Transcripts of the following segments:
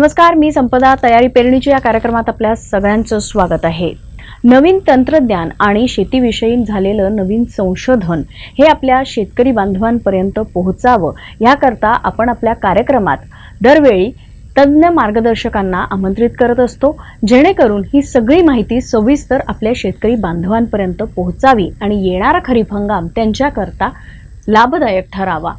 नमस्कार, मी संपदा. तयारी पेरणीच्या या कार्यक्रमात आपल्या सगळ्यांचं स्वागत आहे. नवीन तंत्रज्ञान आणि शेतीविषयी झालेलं नवीन संशोधन हे आपल्या शेतकरी बांधवांपर्यंत पोहोचावं याकरता आपण आपल्या कार्यक्रमात दरवेळी तज्ञ मार्गदर्शकांना आमंत्रित करत असतो, जेणेकरून ही सगळी माहिती सविस्तर आपल्या शेतकरी बांधवांपर्यंत पोहोचावी आणि येणारा खरीप हंगाम त्यांच्याकरता लाभदायक ठरावा.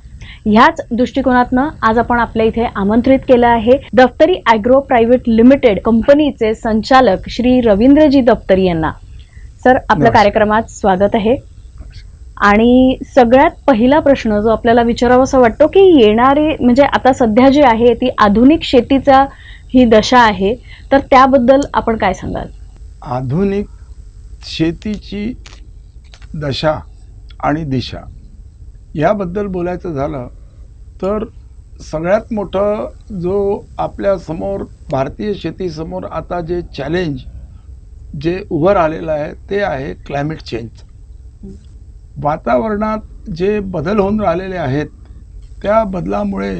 ह्याच दृष्टिकोनातनं आज आपण आपल्या इथे आमंत्रित केलं आहे दफ्तरी ॲग्रो प्रायव्हेट लिमिटेड कंपनीचे संचालक श्री रवींद्रजी दफ्तरी यांना. सर, आपल्या कार्यक्रमात स्वागत आहे. आणि सगळ्यात पहिला प्रश्न जो आपल्याला विचारावासा वाटतो की येणारे म्हणजे आता सध्या जी आहे ती आधुनिक शेतीचा ही दशा आहे, तर त्याबद्दल आपण काय सांगाल? आधुनिक शेतीची दशा आणि दिशा याबद्दल बोलायचं झालं तर सगळ्यात मोठं जो आपल्यासमोर भारतीय शेतीसमोर आता जे चॅलेंज जे उभं राहिलेलं आहे ते आहे क्लायमेट चेंज. वातावरणात जे बदल होऊन राहिलेले आहेत त्या बदलामुळे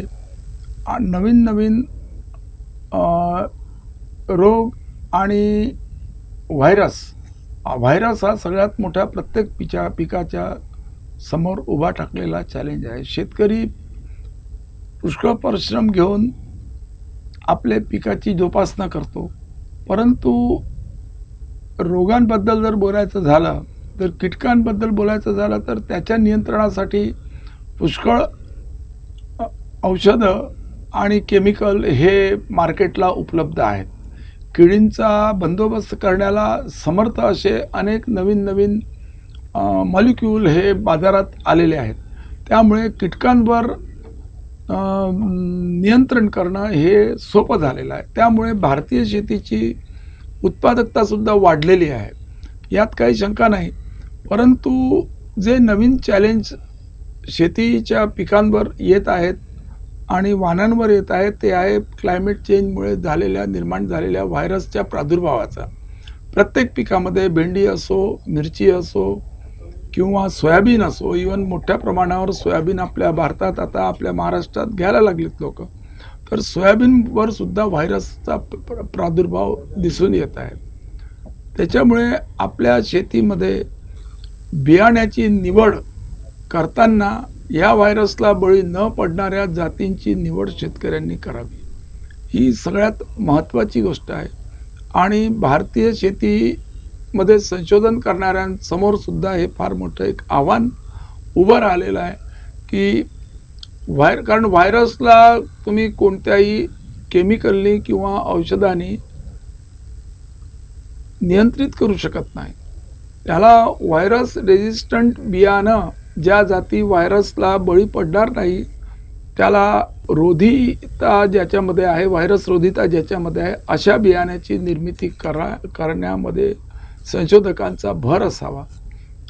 नवीन नवीन रोग आणि व्हायरस हा सगळ्यात मोठ्या प्रत्येक पिकाच्या समोर उभा टाकलेला चॅलेंज आहे. शेतकरी पुष्कळ परिश्रम घेऊन आपले पिकाची जोपासना करतो, परंतु रोगांबद्दल जर बोलायचं झालं तर कीटकांबद्दल बोलायचं झालं तर त्याच्या नियंत्रणासाठी पुष्कळ औषधं आणि केमिकल हे मार्केटला उपलब्ध आहेत. किडींचा बंदोबस्त करण्याला समर्थ असे अनेक नवीन नवीन मॉलिक्यूल हे बाजारात आलेले आहेत. त्यामुळे कीटकांवर नियंत्रण करणं हे सोपं झालेलं आहे. त्यामुळे भारतीय शेतीची उत्पादकतासुद्धा वाढलेली आहे, यात काही शंका नाही. परंतु जे नवीन चॅलेंज शेतीच्या पिकांवर येत आहेत आणि वाहनांवर येत आहेत ते आहे क्लायमेट चेंजमुळे निर्माण झालेल्या व्हायरसच्या प्रादुर्भावाचा. प्रत्येक पिकामध्ये भेंडी असो, मिरची असो किंवा सोयाबीन असो, इवन मोठ्या प्रमाणावर सोयाबीन आपल्या भारतात आता आपल्या महाराष्ट्रात घ्यायला लागलेत लोक, तर सोयाबीनवर सुद्धा व्हायरसचा प्रादुर्भाव दिसून येत आहे. त्याच्यामुळे आपल्या शेतीमध्ये बियाण्याची निवड करताना या व्हायरसला बळी न पडणाऱ्या जातींची निवड शेतकऱ्यांनी करावी, ही सगळ्यात महत्त्वाची गोष्ट आहे. आणि भारतीय शेतीमध्ये संशोधन करणाऱ्यांसमोर सुद्धा हे फार मोठं एक आव्हान उभं राहिलेलं आहे की कारण व्हायरसला तुम्ही कोणत्याही केमिकलनी किंवा औषधांनी नियंत्रित करू शकत नाही. त्याला व्हायरस रेजिस्टंट बियाणं, ज्या जाती व्हायरसला बळी पडणार नाही, त्याला रोधिता ज्याच्यामध्ये आहे, व्हायरस रोधिता ज्याच्यामध्ये आहे, अशा बियाण्याची निर्मिती करण्यामध्ये संशोधकांचा भर असावा.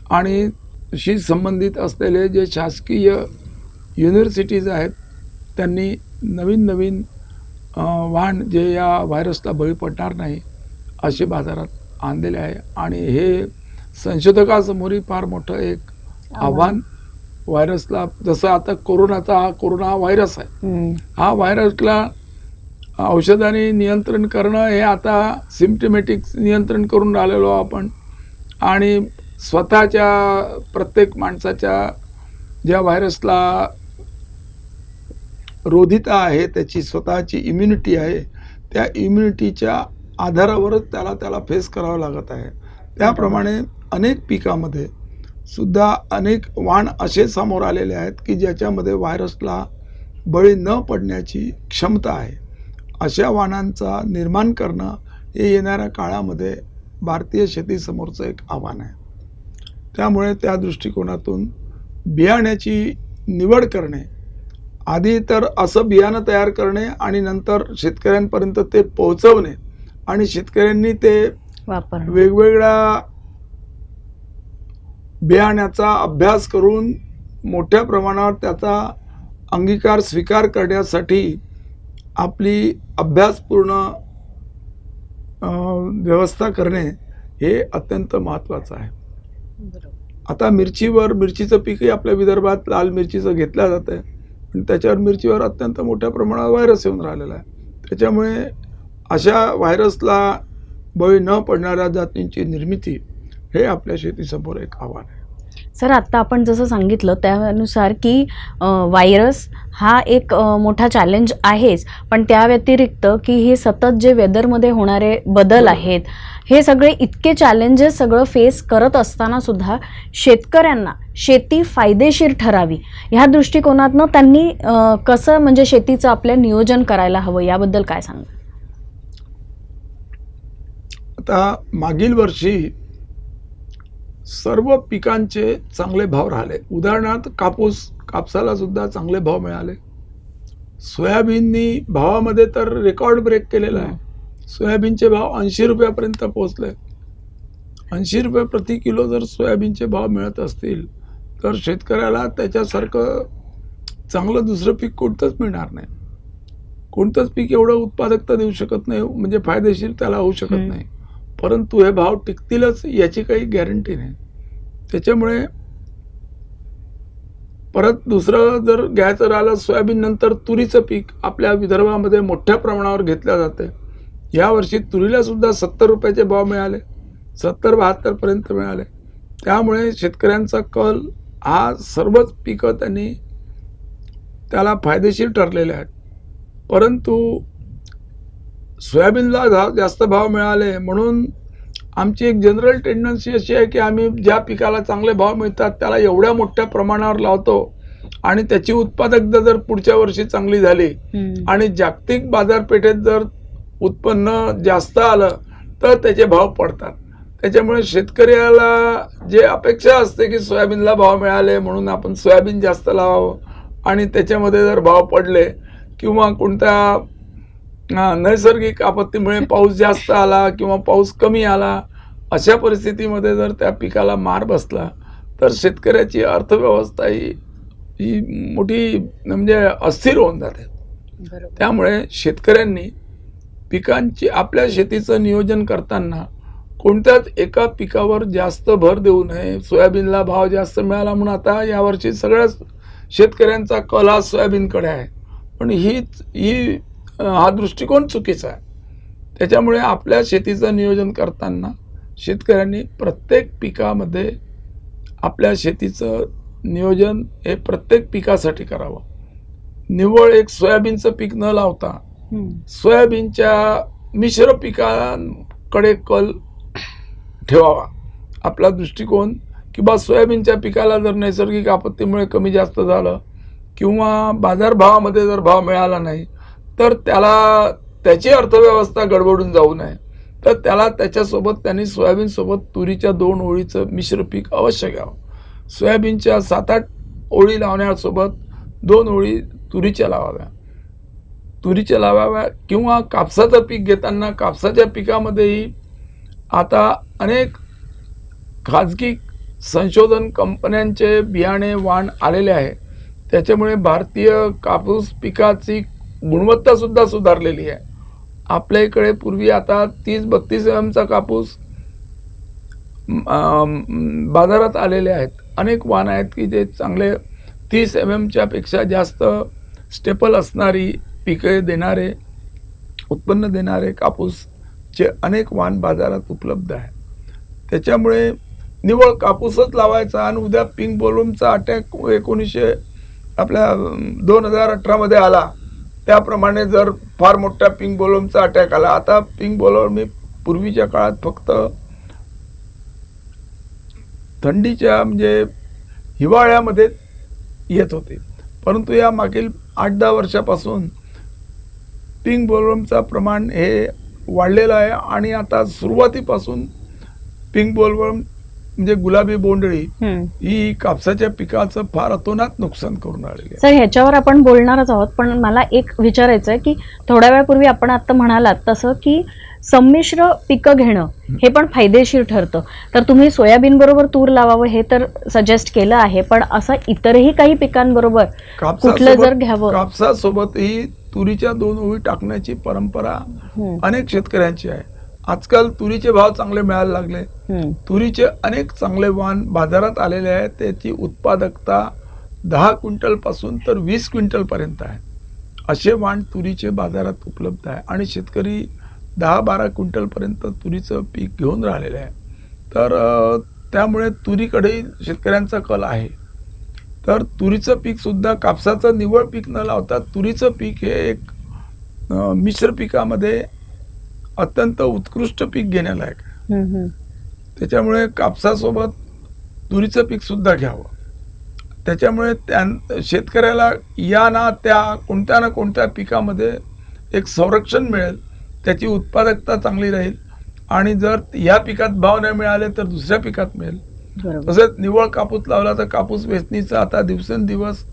आणि शी संबंधित असलेले जे शासकीय युनिव्हर्सिटीज आहेत त्यांनी नवीन नवीन वाण जे या व्हायरसला बळी पडणार नाही असे बाजारात आणलेले आहे. आणि हे संशोधकासमोरही फार मोठं एक आव्हान व्हायरसला, जसं आता कोरोना हा व्हायरस आहे, हा व्हायरसला औषधाने नियंत्रण करणं हे आता सिम्पटमॅटिक नियंत्रण करून राहिलेलो आपण. आणि स्वतःच्या प्रत्येक माणसाच्या ज्या व्हायरसला रोधिता आहे, त्याची स्वतःची इम्युनिटी आहे, त्या इम्युनिटीच्या आधारावरच त्याला फेस करावं लागत आहे. त्याप्रमाणे अनेक पिकामध्ये सुद्धा अनेक वाण असे समोर आलेले आहेत की ज्याच्यामध्ये व्हायरसला बळी न पडण्याची क्षमता आहे. अशा वाणांचा निर्माण करणं हे येणाऱ्या काळामध्ये भारतीय शेतीसमोरचं एक आव्हान आहे. त्यामुळे त्या दृष्टिकोनातून बियाण्याची निवड करणे, आधी तर असं बियाणं तयार करणे आणि नंतर शेतकऱ्यांपर्यंत ते पोहोचवणे आणि शेतकऱ्यांनी ते वेगवेगळ्या बियाण्याचा अभ्यास करून मोठ्या प्रमाणावर त्याचा अंगीकार स्वीकार करण्यासाठी आपली अभ्यासपूर्ण व्यवस्था करणे हे अत्यंत महत्त्वाचं आहे. आता मिरचीचं पीकही आपल्या विदर्भात लाल मिरचीचं घेतलं जातं आहे, पण त्याच्यावर मिरचीवर अत्यंत मोठ्या प्रमाणावर व्हायरस येऊन राहिलेला आहे. त्याच्यामुळे अशा व्हायरसला बळी न पडणाऱ्या जातींची निर्मिती हे आपल्या शेतीसमोर एक आव्हान आहे. सर, आत्ता आपण जसं सांगितलं त्यानुसार की व्हायरस हा एक मोठा चॅलेंज आहेच, पण त्या व्यतिरिक्त की हे सतत जे वेदरमध्ये होणारे बदल आहेत, हे सगळे इतके चॅलेंजेस सगळं फेस करत असताना सुद्धा शेतकऱ्यांना शेती फायदेशीर ठरावी ह्या दृष्टिकोनातनं त्यांनी कसं म्हणजे शेतीचं आपल्या नियोजन करायला हवं, याबद्दल काय सांगा? आता मागील वर्षी सर्व पिकांचे चांगले भाव राहिले. उदाहरणार्थ कापसाला सुद्धा चांगले भाव मिळाले. सोयाबीननी भावामध्ये तर रेकॉर्ड ब्रेक केलेला आहे. सोयाबीनचे भाव 80 रुपयापर्यंत पोहोचले. 80 रुपये प्रति किलो जर सोयाबीनचे भाव मिळत असतील तर शेतकऱ्याला त्याच्यासारखं चांगलं दुसरं पीक कोणतंच मिळणार नाही. कोणतंच पीक एवढं उत्पादकता देऊ शकत नाही, म्हणजे फायदेशीर त्याला होऊ शकत नाही. परंतु हे भाव टिकतीलच याची काही गॅरंटी नाही. त्याच्यामुळे परत दुसरं जर घ्यायचं राहिलं, सोयाबीन नंतर तुरीचं पीक आपल्या विदर्भामध्ये मोठ्या प्रमाणावर घेतल्या जाते. यावर्षी तुरीला सुद्धा 70 रुपयाचे भाव मिळाले, 70-72 पर्यंत मिळाले. त्यामुळे शेतकऱ्यांचा कल हा सर्वच पिकं त्याला फायदेशीर ठरलेले आहेत. परंतु सोयाबीनला जास्त भाव मिळाले म्हणून आमची एक जनरल टेंडन्सी अशी आहे की आम्ही ज्या पिकाला चांगले भाव मिळतात त्याला एवढ्या मोठ्या प्रमाणावर लावतो आणि त्याची उत्पादकता जर पुढच्या वर्षी चांगली झाली आणि जागतिक बाजारपेठेत जर उत्पन्न जास्त आलं तर त्याचे भाव पडतात. त्याच्यामुळे शेतकऱ्याला जे अपेक्षा असते की सोयाबीनला भाव मिळाले म्हणून आपण सोयाबीन जास्त लावावं आणि त्याच्यामध्ये जर भाव पडले किंवा कोणत्या नैसर्गिक आपत्तीमुळे पाऊस जास्त आला किंवा पाऊस कमी आला, अशा परिस्थितीमध्ये जर त्या पिकाला मार बसला तर शेतकऱ्याची अर्थव्यवस्था ही मोठी म्हणजे अस्थिर होऊन जाते. त्यामुळे शेतकऱ्यांनी पिकांची आपल्या शेतीचं नियोजन करताना कोणत्याच एका पिकावर जास्त भर देऊ नये. सोयाबीनला भाव जास्त मिळाला म्हणून आता यावर्षी सगळ्याच शेतकऱ्यांचा कल हा सोयाबीनकडे आहे, पण हा दृष्टिकोन चुकीचा आहे. त्याच्यामुळे आपल्या शेतीचं नियोजन करताना शेतकऱ्यांनी प्रत्येक पिकामध्ये आपल्या शेतीचं नियोजन हे प्रत्येक पिकासाठी करावं. निव्वळ एक सोयाबीनचं पीक न लावता सोयाबीनच्या मिश्र पिकांकडे कल ठेवावा. आपला दृष्टिकोन किंवा सोयाबीनच्या पिकाला जर नैसर्गिक आपत्तीमुळे कमी जास्त झालं किंवा बाजारभावामध्ये जर भाव मिळाला नाही तर त्याची अर्थव्यवस्था गडबडून जाऊ नये, तर त्याच्यासोबत त्यांनी सोयाबीनसोबत तुरीच्या 2 ओळीचं मिश्र पीक अवश्य घ्यावं. सोयाबीनच्या 7-8 ओळी लावण्यासोबत 2 ओळी तुरीच्या लावाव्या किंवा कापसाचं पीक घेताना कापसाच्या पिकामध्येही आता अनेक खाजगी संशोधन कंपन्यांचे बियाणे वाण आलेले आहे. त्याच्यामुळे भारतीय कापूस पिकाची गुणवत्ता सुद्धा सुधारलेली आहे. आपल्या इकडे पूर्वी आता 30-32 MM कापूस बाजारात आलेले आहेत. अनेक वाण आहेत की जे चांगले 30 MM पेक्षा जास्त स्टेपल असणारी पिके देणारे, उत्पन्न देणारे कापूसचे अनेक वाण बाजारात उपलब्ध आहे. त्याच्यामुळे निव्वळ कापूसच लावायचा आणि उद्या पिंक बोलवर्मचा अटॅक 2018 मध्ये आला, त्याप्रमाणे जर फार मोठा पिंक बोलवर्मचा अटॅक आला. आता पिंक बोलवर्म पूर्वीच्या काळात फक्त थंडीच्या म्हणजे हिवाळ्यामध्ये येत होते, परंतु या मागील 8-10 वर्षापासून पिंक बोलवर्मचं प्रमाण हे वाढलेलं आहे आणि आता सुरुवातीपासून पिंक बोलवर्म म्हणजे गुलाबी बोंडळी ही कापसाच्या पिकाचं फार अतोनात नुकसान करून आलेली आहे. सर, ह्याच्यावर आपण बोलणारच आहोत, पण मला एक विचारायचं आहे की थोड्या वेळापूर्वी आपण आता म्हणालात तसं की संमिश्र पिकं घेणं हे पण फायदेशीर ठरतं. तर तुम्ही सोयाबीन बरोबर तूर लावावं हे तर सजेस्ट केलं आहे, पण असं इतरही काही पिकांबरोबर कुठलं जर घ्यावं? कापसासोबत ही तुरीच्या 2 ओळी टाकण्याची परंपरा अनेक शेतकऱ्यांची आहे. आजकाल तुरीचे भाव चांगले मिळायला लागले. तुरीचे अनेक चांगले वाण बाजारात आलेले आहेत. त्याची उत्पादकता 10 क्विंटल पासून तर 20 क्विंटल पर्यंत आहे. असे वाण तुरीचे बाजारात उपलब्ध आहे आणि शेतकरी 10-12 क्विंटलपर्यंत तुरीचं पीक घेऊन राहिलेलं आहे. तर त्यामुळे तुरीकडे शेतकऱ्यांचा कल आहे. तर तुरीचं पीकसुद्धा कापसाचं निव्वळ पीक न लावता तुरीचं पीक हे एक मिश्र पिकामध्ये अत्यंत उत्कृष्ट पीक घेण्यालायक आहे. त्याच्यामुळे कापसासोबत तुरीचं पीकसुद्धा घ्यावं. त्याच्यामुळे शेतकऱ्याला या ना त्या कोणत्या ना कोणत्या पिकामध्ये एक संरक्षण मिळेल, त्याची उत्पादकता चांगली राहील आणि जर या पिकात भाव नाही मिळाले तर दुसऱ्या पिकात मिळेल. तसेच निव्वळ कापूस लावला तर कापूस वेचणीचा आता दिवसेंदिवस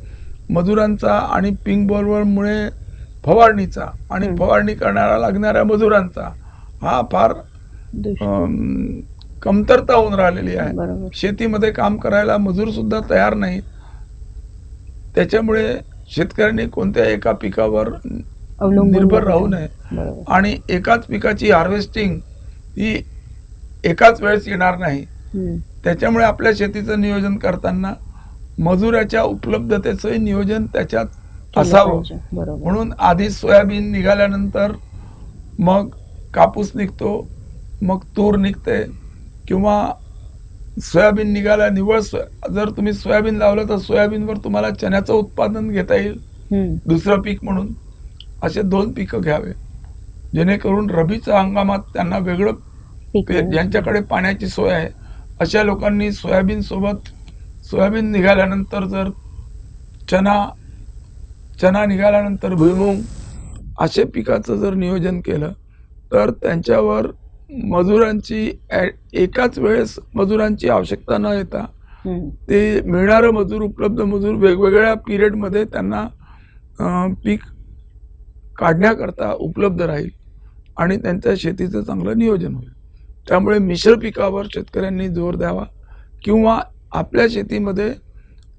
मजुरांचा आणि पिंक बोलवरमुळे फवारणीचा आणि फवारणी करणारा लागणाऱ्या मजुरांचा हा फार कमतरता होऊन राहिलेली आहे. शेतीमध्ये काम करायला मजूर सुद्धा तयार नाहीत. त्याच्यामुळे शेतकऱ्यांनी कोणत्या एका पिकावर निर्भर राहू नये आणि एकाच पिकाची हार्वेस्टिंग ही एकाच वेळेस येणार नाही. त्याच्यामुळे आपल्या शेतीचं नियोजन करताना मजुराच्या उपलब्धतेचं नियोजन त्याच्यात असावं. म्हणून आधी सोयाबीन निघाल्यानंतर मग कापूस निघतो, मग तूर निघते किंवा सोयाबीन निघाला निव्वळ जर तुम्ही सोयाबीन लावलं तर सोयाबीनवर तुम्हाला चण्याचं उत्पादन घेता येईल दुसरं पीक म्हणून. असे 2 पिकं घ्यावे जेणेकरून रबीच्या हंगामात त्यांना वेगळं ज्यांच्याकडे पाण्याची सोय आहे अशा लोकांनी सोयाबीन सोबत सोयाबीन निघाल्यानंतर जर चना निघाल्यानंतर भुईमुग असे पिकाचं जर नियोजन केलं तर त्यांच्यावर मजुरांची एकाच वेळेस मजुरांची आवश्यकता न येता ते मिळणारं मजूर उपलब्ध मजूर वेगवेगळ्या पिरियडमध्ये त्यांना पीक काढण्याकरता उपलब्ध राहील आणि त्यांच्या शेतीचं चांगलं नियोजन होईल. त्यामुळे मिश्र पिकावर शेतकऱ्यांनी जोर द्यावा किंवा आपल्या शेतीमध्ये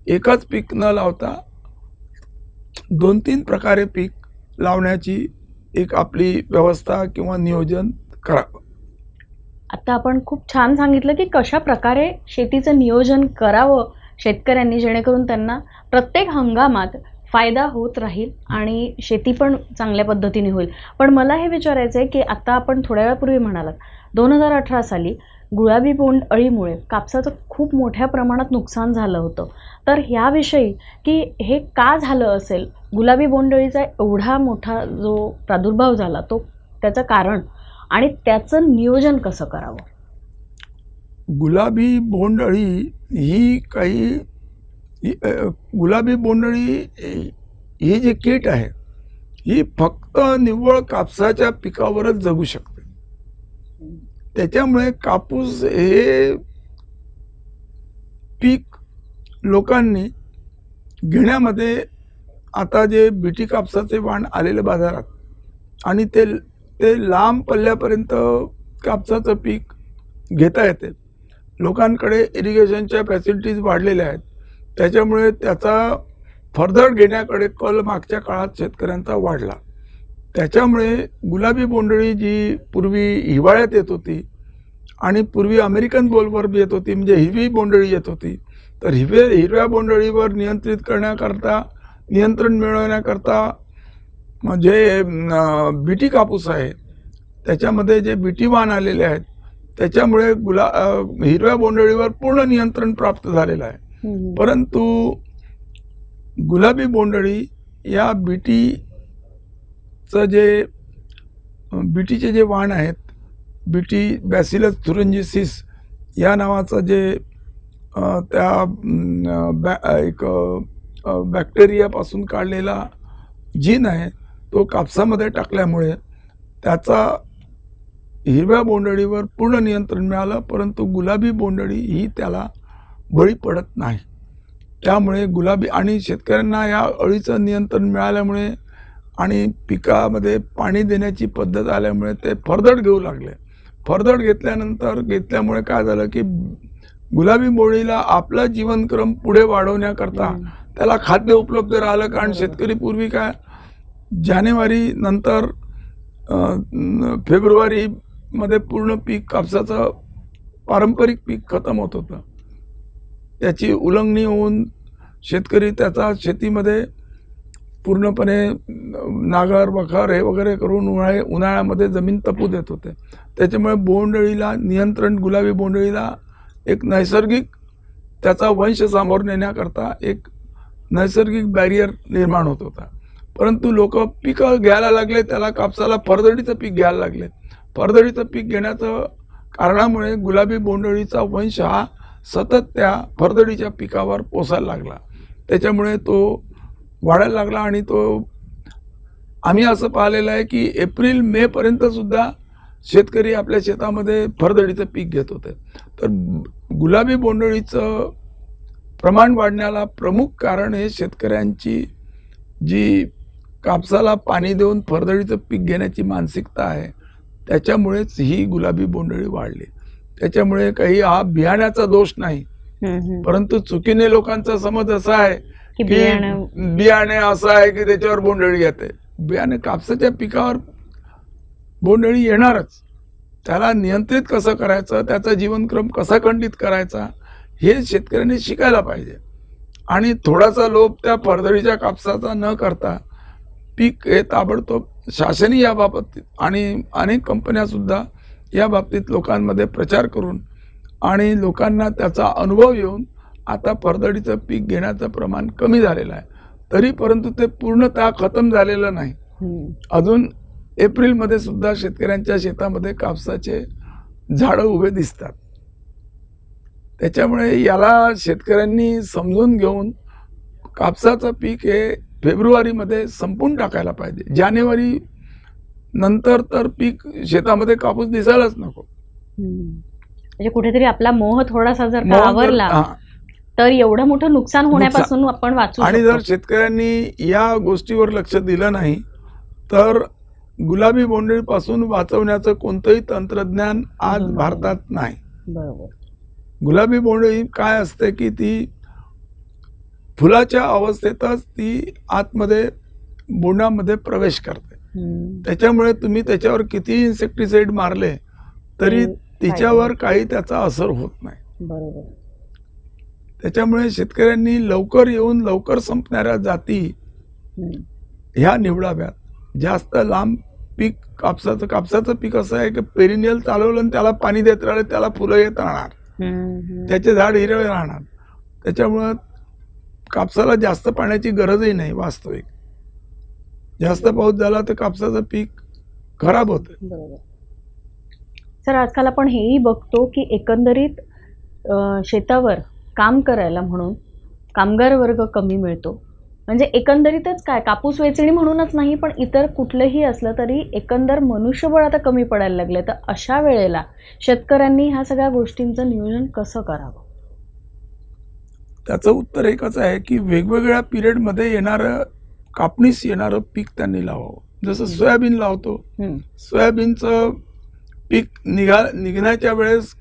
एकच पीक न लावता 2-3 प्रकारे पीक लावण्याची एक आपली व्यवस्था किंवा नियोजन करावं. आता आपण खूप छान सांगितलं की कशा प्रकारे शेतीचं नियोजन करावं शेतकऱ्यांनी, जेणेकरून त्यांना प्रत्येक हंगामात फायदा होत राहील आणि शेती पण चांगल्या पद्धतीने होईल. पण मला हे विचारायचं आहे की आता आपण थोड्या वेळापूर्वी म्हणालात 2018 साली गुलाबी बोंड अळीमुळे कापसाचं खूप मोठ्या प्रमाणात नुकसान झालं होतं. तर ह्याविषयी की हे का झालं असेल, गुलाबी बोंडअळीचा एवढा मोठा जो प्रादुर्भाव झाला तो त्याचं कारण आणि त्याचं नियोजन कसं करावं? गुलाबी बोंडअळी ही गुलाबी बोंडअळी ही जी कीट आहे ही फक्त निव्वळ कापसाच्या पिकावरच जगू शकते. त्याच्यामुळे कापूस हे पीक लोकांनी घेण्यामध्ये आता जे बीटी कापसाचे वाण आलेले बाजारात आणि ते लांब पल्ल्यापर्यंत कापसाचं पीक घेता येते. लोकांकडे इरिगेशनच्या फॅसिलिटीज वाढलेल्या आहेत. त्याच्यामुळे त्याचा फर्दर घेण्याकडे कल मागच्या काळात शेतकऱ्यांचा वाढला. त्याच्यामुळे गुलाबी बोंडअळी जी पूर्वी हिवाळ्यात येत होती आणि पूर्वी अमेरिकन बोलवर्म येत होती, म्हणजे हिरवी बोंडअळी येत होती, तर हिरव्या बोंडअळीवर नियंत्रण मिळवण्याकरता म्हणजे बीटी कापूस आहे त्याच्यामध्ये जे बीटी वाण आलेले आहेत त्याच्यामुळे हिरव्या बोंडअळीवर पूर्ण नियंत्रण प्राप्त झालेलं आहे. परंतु गुलाबी बोंडअळी या बीटीचे जे वाण आहेत, बीटी बॅसिलस थुरिंजिसिस या नावाचं जे एक बॅक्टेरियापासून काढलेला जीन आहे तो कापसामध्ये टाकल्यामुळे त्याचा हिरव्या बोंडअळीवर पूर्ण नियंत्रण मिळालं. परंतु गुलाबी बोंडअळी ही त्याला बळी पडत नाही. त्यामुळे गुलाबी आणि शेतकऱ्यांना या अळीचं नियंत्रण मिळाल्यामुळे आणि पिकामध्ये पाणी देण्याची पद्धत आल्यामुळे ते फरदड घेऊ लागले. फरदड घेतल्यामुळे काय झालं की गुलाबी बोंडअळीला आपला जीवनक्रम पुढे वाढवण्याकरता त्याला खाद्य उपलब्ध राहिलं. कारण शेतकरी पूर्वी काय जानेवारी नंतर फेब्रुवारीमध्ये पूर्ण पीक कापसाचं पारंपरिक पीक खतम होत होतं. त्याची उल्लंघनी होऊन शेतकरी त्याचा शेतीमध्ये पूर्णपणे नागर वखर हे वगैरे करून उन्हाळ्यामध्ये जमीन तपू देत होते. त्याच्यामुळे बोंडअळीला नियंत्रण, गुलाबी बोंडअळीला एक नैसर्गिक त्याचा वंश समोर नेण्याकरता एक नैसर्गिक बॅरियर निर्माण होत होता. परंतु लोक पिकं घ्यायला लागले, त्याला कापसाला फरदडीचं पीक घ्यायला लागले. फरदडीचं पीक घेण्याचं कारणामुळे गुलाबी बोंडअळीचा वंश हा सतत त्या फरदडीच्या पिकावर पोसायला लागला. त्याच्यामुळे तो वाढायला लागला आणि तो आम्ही असं पाहिलेलं आहे की एप्रिल मे पर्यंत सुद्धा शेतकरी आपल्या शेतामध्ये फरदडीचं पीक घेत होते. तर गुलाबी बोंडअळीचं प्रमाण वाढण्याला प्रमुख कारण हे शेतकऱ्यांची जी कापसाला पाणी देऊन फरदडीचं पीक घेण्याची मानसिकता आहे, त्याच्यामुळेच ही गुलाबी बोंडअळी वाढली. त्याच्यामुळे काही हा बियाण्याचा दोष नाही, परंतु चुकीने लोकांचा समज असा आहे की की बियाणे असं आहे की त्याच्यावर बोंडअळी येते. बियाणे कापसाच्या पिकावर बोंडअळी येणारच. त्याला नियंत्रित कसं करायचं, त्याचा जीवनक्रम कसा खंडित करायचा हे शेतकऱ्यांनी शिकायला पाहिजे. आणि थोडासा लोभ त्या फरदडीच्या कापसाचा न करता पीक हे ताबडतोब शासनही या बाबतीत आणि अनेक कंपन्यासुद्धा या बाबतीत लोकांमध्ये प्रचार करून आणि लोकांना त्याचा अनुभव येऊन आता फरदडीचं पीक घेण्याचं प्रमाण कमी झालेलं आहे. तरी परंतु ते पूर्णतः खतम झालेलं नाही. अजून एप्रिलमध्ये सुद्धा शेतकऱ्यांच्या शेतामध्ये कापसाचे झाडं उभे दिसतात. त्याच्यामुळे याला शेतकऱ्यांनी समजून घेऊन कापसाचं पीक हे फेब्रुवारीमध्ये संपून टाकायला पाहिजे. जानेवारी नंतर तर पीक शेतामध्ये कापूस दिसायलाच नको. म्हणजे कुठेतरी आपला मोह थोडासा जर का आवरला तर एवढं मोठं नुकसान होण्यापासून आपण वाचू आणि शकतो. जर शेतकऱ्यांनी या गोष्टीवर लक्ष दिलं नाही तर गुलाबी बोंडअळीपासून वाचवण्याचं कोणतंही तंत्रज्ञान आज भारतात नाही. बरोबर. गुलाबी बोंडअळी काय असते की ती फुलाच्या अवस्थेतच ती आतमध्ये बोंडामध्ये प्रवेश करते. त्याच्यामुळे तुम्ही त्याच्यावर किती इन्सेक्टिसाइड मारले तरी तिच्यावर काही त्याचा असर होत नाही. बरोबर. त्याच्यामुळे शेतकऱ्यांनी लवकर येऊन लवकर संपणाऱ्या जाती ह्या निवडाव्यात. जास्त लांब पीक कापसाचं पीक असं आहे की पेरिनियल चालवलं आणि त्याला पाणी देत राहिले, त्याला फुलं येत राहणार, त्याचे झाड हिरवे राहणार. त्याच्यामुळं कापसाला जास्त पाण्याची गरजही नाही. वास्तविक जास्त पाऊस झाला तर कापसाचं पीक खराब होतं. बरोबर. सर, आजकाल आपण हेही बघतो की एकंदरीत शेतावर काम करायला म्हणून कामगार वर्ग कमी मिळतो. म्हणजे एकंदरीतच काय, कापूस वेचणी म्हणूनच नाही पण इतर कुठलंही असलं तरी एकंदर मनुष्यबळ आता कमी पडायला लागले. तर अशा वेळेला शेतकऱ्यांनी ह्या सगळ्या गोष्टींचं नियोजन कसं करावं? त्याचं उत्तर एकच आहे की वेगवेगळ्या पिरियडमध्ये येणारं कापणीस येणारं पीक त्यांनी लावावं. जसं सोयाबीन लावतो, सोयाबीनचं पीक निघण्याच्या वेळेस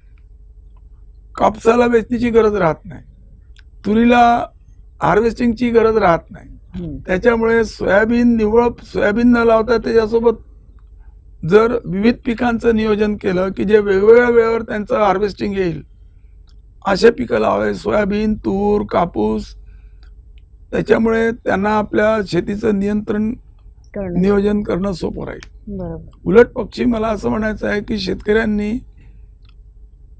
कापसाला वेचणीची गरज राहत नाही, तुरीला हार्वेस्टिंगची गरज राहत नाही. त्याच्यामुळे निव्वळ सोयाबीन न लावता त्याच्यासोबत जर विविध पिकांचं नियोजन केलं की जे वेगवेगळ्या वेळेवर त्यांचं हार्वेस्टिंग येईल असे पिकं लावावे, सोयाबीन, तूर, कापूस. त्याच्यामुळे त्यांना आपल्या शेतीचं नियोजन करणं सोपं राहील. उलट पक्षी मला असं म्हणायचं आहे की शेतकऱ्यांनी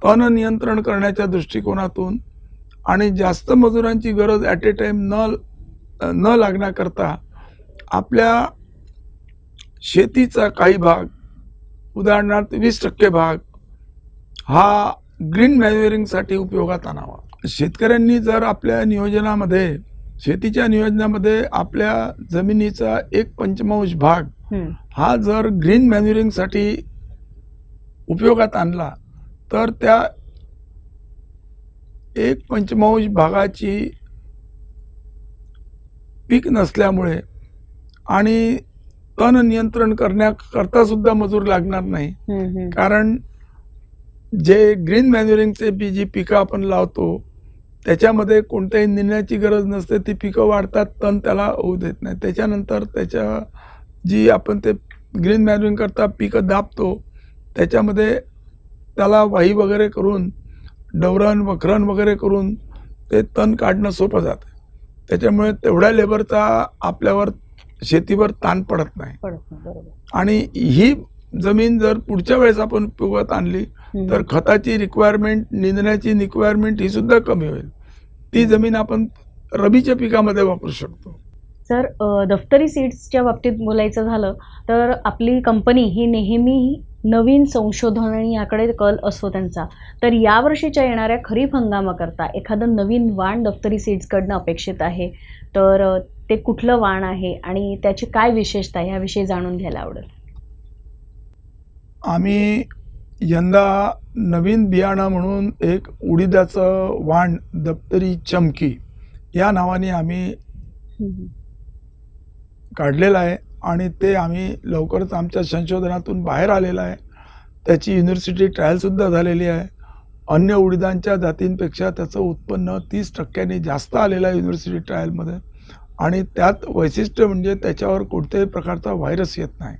अनियंत्रण करण्याच्या दृष्टिकोनातून आणि जास्त मजुरांची गरज ॲट ए टाइम न लागण्याकरता आपल्या शेतीचा काही भाग, उदाहरणार्थ 20% भाग हा ग्रीन मॅन्युअरिंगसाठी उपयोगात आणावा. शेतकऱ्यांनी जर आपल्या नियोजनामध्ये, शेतीच्या नियोजनामध्ये आपल्या जमिनीचा 1/5 भाग हा जर ग्रीन मॅन्युअरिंगसाठी उपयोगात आणला तर त्या 1/5 भागाची पीक नसल्यामुळे आणि तण नियंत्रण करण्याकरता सुद्धा मजूर लागणार नाही. कारण जे ग्रीन मॅन्युअरिंगचे जी पिकं आपण लावतो त्याच्यामध्ये कोणत्याही निंदण्याची गरज नसते. ती पिकं वाढतात, तण त्याला होऊ देत नाही. त्याच्यानंतर त्याच्या जी आपण ते ग्रीन मॅन्युअरिंग करता पिकं दाबतो त्याच्यामध्ये त्याला वाही वगैरे करून, डवरण वखरण वगैरे करून ते तण काढणं सोपं जातं. त्याच्यामुळे तेवढ्या लेबरचा आपल्यावर शेतीवर ताण पडत नाही. बरोबर. आणि ही जमीन जर पुढच्या वेळेस आपण उपयोगात आणली तर खताची रिक्वायरमेंट, निंदण्याची रिक्वायरमेंट ही सुद्धा कमी होईल. ती जमीन आपण रबीच्या पिकामध्ये वापरू शकतो. सर, दफ्तरी सीड्सच्या बाबतीत बोलायचं झालं तर आपली कंपनी ही नेहमी नवीन संशोधन आणि याकडे कल असतो त्यांचा. तर यावर्षीच्या येणाऱ्या खरीप हंगामाकरता एखादं नवीन वाण दफ्तरी सीड्सकडनं अपेक्षित आहे, तर ते कुठलं वाण आहे आणि त्याची काय विशेषता आहे याविषयी जाणून घ्यायला आवडेल. आम्ही यंदा नवीन बियाणं म्हणून एक उडीदाचं वाण दप्तरी चमकी या नावाने आम्ही काढलेलं आहे आणि ते आम्ही लवकरच आमच्या संशोधनातून बाहेर आलेलं आहे. त्याची युनिव्हर्सिटी ट्रायलसुद्धा झालेली आहे. अन्य उडीदांच्या जातींपेक्षा त्याचं उत्पन्न 30% जास्त आलेलं आहे युनिव्हर्सिटी ट्रायलमध्ये. आणि त्यात वैशिष्ट्य म्हणजे त्याच्यावर कोणत्याही प्रकारचा व्हायरस येत नाही.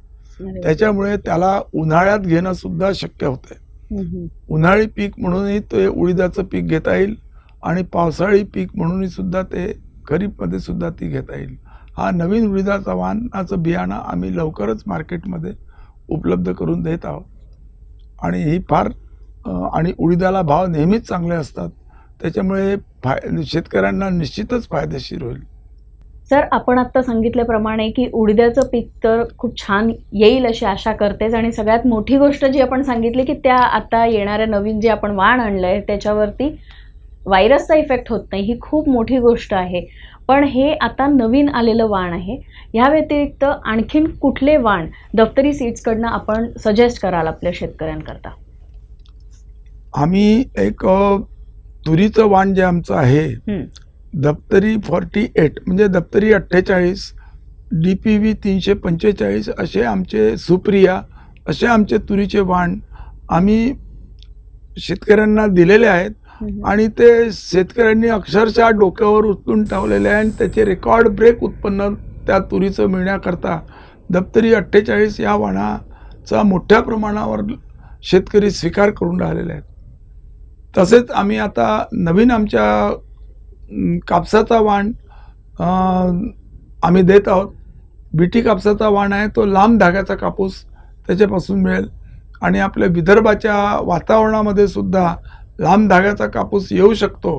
त्याच्यामुळे त्याला उन्हाळ्यात घेणं सुद्धा शक्य होतं. उन्हाळी पीक म्हणूनही ते उडीदाचं पीक घेता येईल आणि पावसाळी पीक म्हणूनही सुद्धा ते खरीपमध्ये सुद्धा ती घेता येईल. हा नवीन उडीदाचा वाणाचं बियाणं आम्ही लवकरच मार्केटमध्ये उपलब्ध करून देत आहोत. आणि ही फार आणि उडीदाला भाव नेहमीच चांगले असतात. त्याच्यामुळे शेतकऱ्यांना निश्चितच फायदेशीर होईल. सर, आपण आत्ता सांगितल्याप्रमाणे की उडीदाचं पीक तर खूप छान येईल अशी आशा करतेच. आणि सगळ्यात मोठी गोष्ट जी आपण सांगितली की त्या आता येणाऱ्या नवीन जे आपण वाण आणलं आहे त्याच्यावरती व्हायरसचा इफेक्ट होत नाही, ही खूप मोठी गोष्ट आहे. पण हे आता नवीन आलेलं वाण आहे. ह्या व्यतिरिक्त आणखीन कुठले वाण दफ्तरी सीड्सकडनं आपण सजेस्ट कराल आपल्या शेतकऱ्यांकरता. आम्ही एक तुरीचं वाण जे आमचं आहे दप्तरी 48 म्हणजे दप्तरी 48, DPV 345 असे आमचे सुप्रिया असे आमचे तुरीचे वाण आम्ही शेतकऱ्यांना दिलेले आहेत. आणि ते शेतकऱ्यांनी अक्षरशः डोक्यावर उचलून ठेवलेले आहे आणि त्याचे रेकॉर्ड ब्रेक उत्पन्न त्या तुरीचं मिळण्याकरता दप्तरी 48 या वाणाचा मोठ्या प्रमाणावर शेतकरी स्वीकार करून राहिलेले आहेत. तसेच आम्ही आता नवीन आमच्या कापसाचा वाण आम्ही देत आहोत. बीटी कापसाचा वाण आहे तो लांब धाग्याचा कापूस त्याच्यापासून मिळेल. आणि आपल्या विदर्भाच्या वातावरणामध्ये सुद्धा लांब धाग्याचा कापूस येऊ शकतो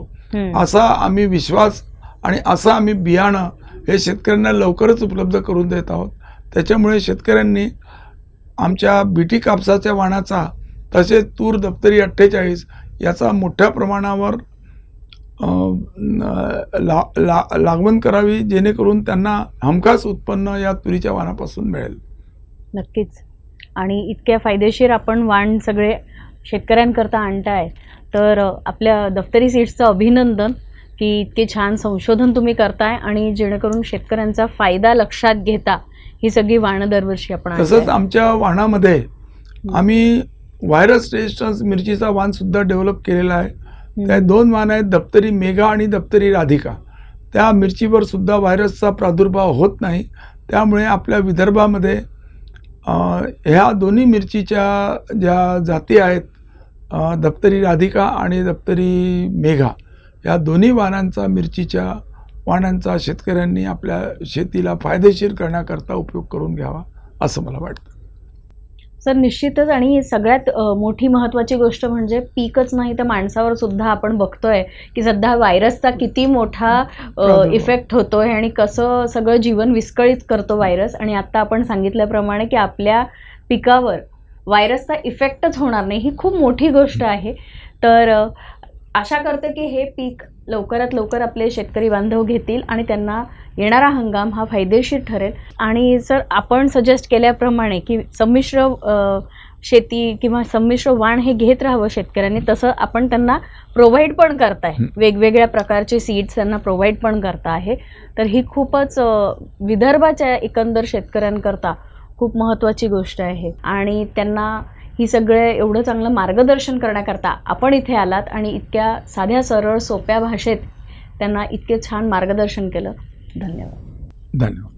असा आम्ही विश्वास आणि असं आम्ही बियाणं हे शेतकऱ्यांना लवकरच उपलब्ध करून देत आहोत. त्याच्यामुळे शेतकऱ्यांनी आमच्या बीटी कापसाच्या वाणाचा तसेच तूर दप्तरी 48 याचा मोठ्या प्रमाणावर लागवण करावी जेणेकरून त्यांना हमखास उत्पन्न या तुरीच्या वाणापासून मिळेल. नक्कीच. आणि इतक्या फायदेशीर आपण वाण सगळे शेतकऱ्यांकरता आणताय तर आपल्या दफ्तरी सीड्सचं अभिनंदन की इतके छान संशोधन तुम्ही करताय आणि जेणेकरून शेतकऱ्यांचा फायदा लक्षात घेता ही सगळी वाणं दरवर्षी आपण. तसंच आमच्या वाणामध्ये आम्ही व्हायरस रेजिस्टन्स मिरचीचा वाण सुद्धा डेव्हलप केलेला आहे. त्या 2 वाण आहेत दप्तरी मेघा आणि दप्तरी राधिका. त्या मिरचीवर सुद्धा व्हायरसचा प्रादुर्भाव होत नाही. त्यामुळे आपल्या विदर्भामध्ये ह्या दोन्ही मिरचीच्या ज्या जाती आहेत दप्तरी राधिका आणि दप्तरी मेघा या दोन्ही मिरचीच्या वाणांचा शेतकऱ्यांनी आपल्या शेतीला फायदेशीर करण्याकरता उपयोग करून घ्यावा असं मला वाटतं. सर, निश्चितच. आणि सगळ्यात मोठी महत्त्वाची गोष्ट म्हणजे पीकच नाही तर माणसावर सुद्धा आपण बघतोय की सध्या व्हायरसचा किती मोठा इफेक्ट होतोय आणि कसं सगळं जीवन विस्कळीत करतो व्हायरस. आणि आत्ता आपण सांगितल्याप्रमाणे की आपल्या पिकावर व्हायरसचा इफेक्टच होणार नाही ही खूप मोठी गोष्ट आहे. तर आशा करते की हे पीक लवकरात लवकर आपले शेतकरी बांधव घेतील आणि त्यांना येणारा हंगाम हा फायदेशीर ठरेल. आणि सर, आपण सजेस्ट केल्याप्रमाणे की संमिश्र शेती किंवा संमिश्र वाण हे घेत राहावं शेतकऱ्यांनी, तसं आपण त्यांना प्रोव्हाइड पण करताय. वेगवेगळ्या प्रकारचे सीड्स त्यांना प्रोव्हाइड पण करता आहे. तर ही खूपच विदर्भाच्या एकंदर शेतकऱ्यांकरता खूप महत्त्वाची गोष्ट आहे. आणि त्यांना ही सगळे एवढं चांगलं मार्गदर्शन करण्याकरता आपण इथे आलात आणि इतक्या साध्या सरळ सोप्या भाषेत त्यांना इतके छान मार्गदर्शन केलं. धन्यवाद. धन्यवाद.